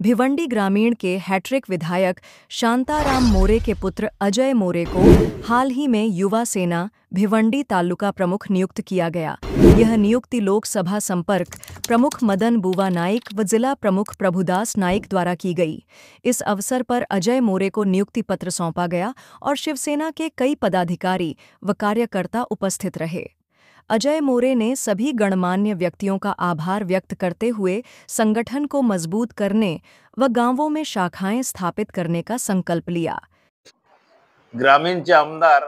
भिवंडी ग्रामीण के हैट्रिक विधायक शांताराम मोरे के पुत्र अजय मोरे को हाल ही में युवा सेना भिवंडी तालुका प्रमुख नियुक्त किया गया। यह नियुक्ति लोकसभा संपर्क प्रमुख मदन बुवा नाइक व जिला प्रमुख प्रभुदास नाइक द्वारा की गई। इस अवसर पर अजय मोरे को नियुक्ति पत्र सौंपा गया और शिवसेना के कई पदाधिकारी व कार्यकर्ता उपस्थित रहे। अजय मोरे ने सभी गणमान्य व्यक्तियों का आभार व्यक्त करते हुए संगठन को मजबूत करने व गांवों में शाखाएं स्थापित करने का संकल्प लिया। ग्रामीणचे आमदार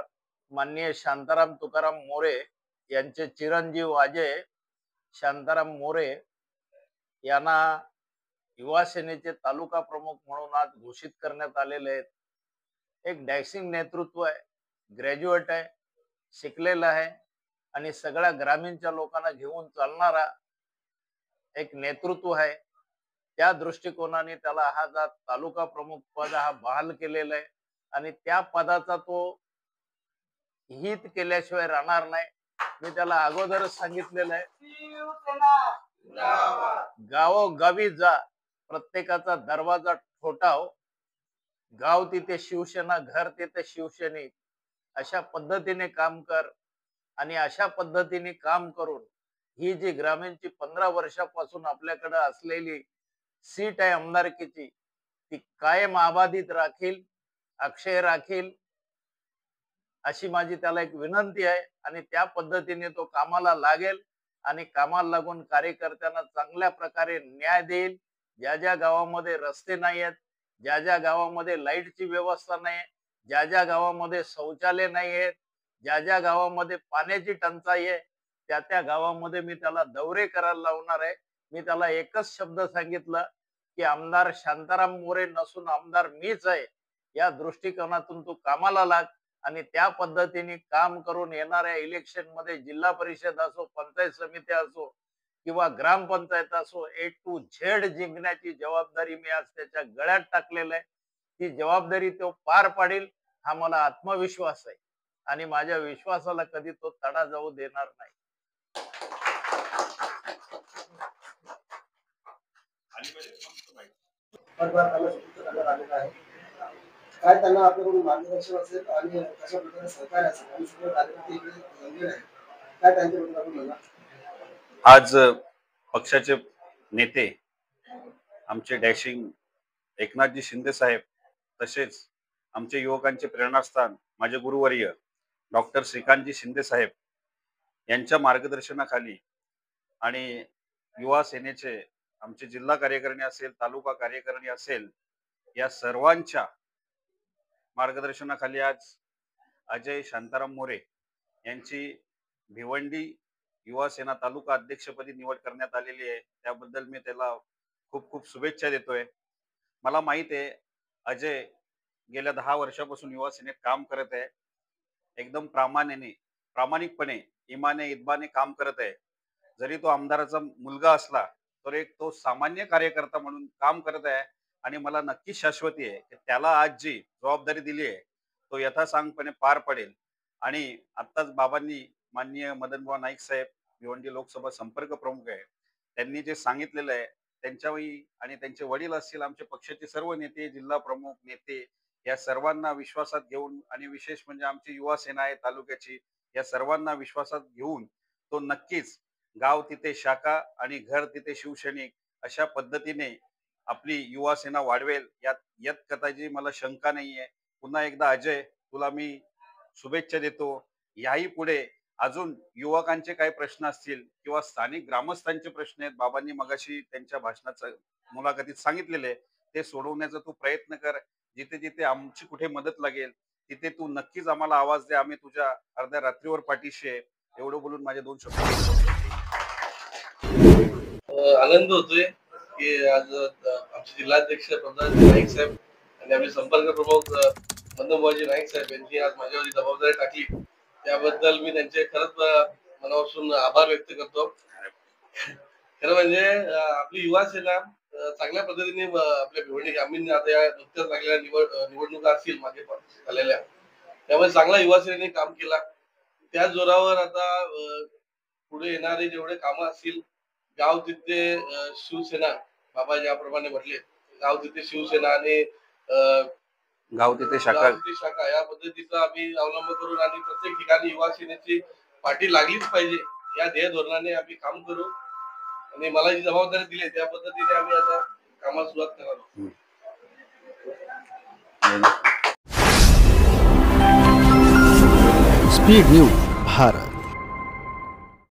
माननीय शांताराम तुकाराम मोरे यांचे चिरंजीव अजय शांताराम मोरे यांना युवा सेनेचे तालुका प्रमुख म्हणून आज घोषित करण्यात आलेले आहेत। एक डॅशिंग नेतृत्व आहे, ग्रॅज्युएट आहे, शिकलेला आहे आणि सगळ्या ग्रामीणच्या लोकांना घेऊन चालणारा एक नेतृत्व आहे। त्या दृष्टिकोनाने त्याला हा तालुका प्रमुख पद हा बहाल केलेला आहे आणि त्या पदाचा तो हित केल्याशिवाय राहणार नाही। मी त्याला अगोदरच सांगितलेलं आहे, गावोगावी जा, प्रत्येकाचा दरवाजा ठोठाव, गाव तिथे शिवसेना, घर तिथे शिवसैनिक, अशा पद्धतीने काम कर आणि अशा पद्धतीने काम करून ही जी ग्रामीणची 15 वर्षापासून आपल्याकडे असलेली सीट आहे आमदारकीची, ती कायम अबाधित राखील, अक्षय राखील, अशी माझी त्याला एक विनंती आहे। आणि त्या पद्धतीने तो कामाला लागेल आणि कामाला लागून कार्यकर्त्यांना चांगल्या प्रकारे न्याय देईल। ज्या ज्या गावामध्ये रस्ते नाही आहेत, ज्या ज्या गावामध्ये लाईटची व्यवस्था नाही, ज्या ज्या गावामध्ये शौचालय नाही आहेत, ज्या ज्या गावामध्ये पाण्याची टंचाई आहे, त्या त्या गावामध्ये मी त्याला दौरे करायला लावणार आहे। मी त्याला एकच शब्द सांगितलं की आमदार शांताराम मोरे नसून आमदार मीच आहे, या दृष्टिकोनातून तू कामाला लाग आणि त्या पद्धतीने काम करून येणाऱ्या इलेक्शन मध्ये जिल्हा परिषद असो, पंचायत समिती असो किंवा ग्रामपंचायत असो, A to Z जिंकण्याची जबाबदारी मी आज त्याच्या गळ्यात टाकलेलं आहे। ती जबाबदारी तो पार पाडेल हा मला आत्मविश्वास आहे आणि माझ्या विश्वासाला कधी तो तडा जाऊ देणार नाही। काय त्यांना आपल्याकडून मार्गदर्शन असेल आणि कशा प्रकारे सहकार्य असेल आणि सगळे कार्यकर्ते इकडे जमलेले आहेत, काय त्यांच्याबद्दल आपण म्हणा। आज पक्षाचे नेते आमचे डॅशिंग एकनाथजी शिंदे साहेब, तसेच आमचे युवकांचे प्रेरणास्थान माझे गुरुवर्य डॉक्टर श्रीकांतजी शिंदे साहेब यांच्या मार्गदर्शनाखाली आणि युवा सेनेचे आमचे जिल्हा कार्यकारिणी असेल, तालुका कार्यकारिणी असेल, या सर्वांच्या मार्गदर्शनाखाली आज अजय शांताराम मोरे यांची भिवंडी युवा सेना तालुका अध्यक्षपदी निवड करण्यात आलेली आहे। त्याबद्दल मी त्याला खूप खूप शुभेच्छा देतोय। मला माहित आहे अजय गेल्या 10 वर्षापासून युवा सेनेत काम करत आहे, एकदम प्रामाणिकपणे इमाने इदबाने काम करत आहे। जरी तो आमदाराचा मुलगा असला तरी तो सामान्य कार्यकर्ता म्हणून काम करत आहे आणि मला नक्की शाश्वती आहे की त्याला आज जी जबाबदारी दिली आहे तो यथासांगपणे पार पडेल। आणि आत्ताच बाबांनी माननीय मदनबुवा नाईक साहेब भिवंडी लोकसभा संपर्क प्रमुख आहे, त्यांनी जे सांगितलेलं आहे त्यांच्याही आणि त्यांचे वडील असतील, आमचे पक्षाचे सर्व नेते, जिल्हा प्रमुख नेते, या सर्वांना विश्वासात घेऊन आणि विशेष म्हणजे आमची युवा सेना आहे तालुक्याची, या सर्वांना विश्वासात घेऊन तो नक्कीच गाव तिथे शाखा आणि घर तिथे शिवसैनिक अशा पद्धतीने आपली युवा सेना वाढवेल, यात कदाचित मला शंका नाहीये। पुन्हा एकदा अजय तुला मी शुभेच्छा देतो। याही पुढे अजून युवकांचे काही प्रश्न असतील किंवा स्थानिक ग्रामस्थांचे प्रश्न आहेत, बाबांनी मगाशी त्यांच्या भाषणात मुलाखतीत सांगितलेले, ते सोडवण्याचा तू प्रयत्न कर। जिथे जिथे आमची कुठे मदत लागेल तिथे तू नक्कीच आम्हाला आवाज दे, आम्ही तुझ्या अर्ध्या रात्रीवर पाठीशी आहे। एवढं बोलून माझे 2 शब्द आनंद होतोय की आज आमचे जिल्हाध्यक्ष प्रभुदास नाईक साहेब आणि आमचे संपर्क प्रमुख मदनबुवाजी नाईक साहेब यांनी आज माझ्यावर जबाबदारी टाकली, त्याबद्दल मी त्यांचे खरंच मनापासून आभार व्यक्त करतो। खरं म्हणजे आपली युवा सेना चांगल्या पद्धतीने आपल्या भिवंडी ग्रामीण आता या नुकत्याच लागलेल्या निवडणुका असतील मागे झालेल्या, त्यामुळे चांगला युवा सेनेने काम केला। त्या जोरावर आता पुढे येणारे जेवढे कामं असतील, गाव तिथे शिवसेना, बाबा ज्याप्रमाणे म्हटले गाव तिथे शिवसेना आणि गाव तिथे शाखा गाव तिथे शाखा या पद्धतीचा आम्ही अवलंब करून आणि प्रत्येक ठिकाणी युवा सेनेची पाठी लागलीच पाहिजे या ध्येय धोरणाने आम्ही काम करू आणि मला जी जबाबदारी दिली त्या पद्धतीने आम्ही आता कामाला सुरुवात करणार. Speed news Bharat.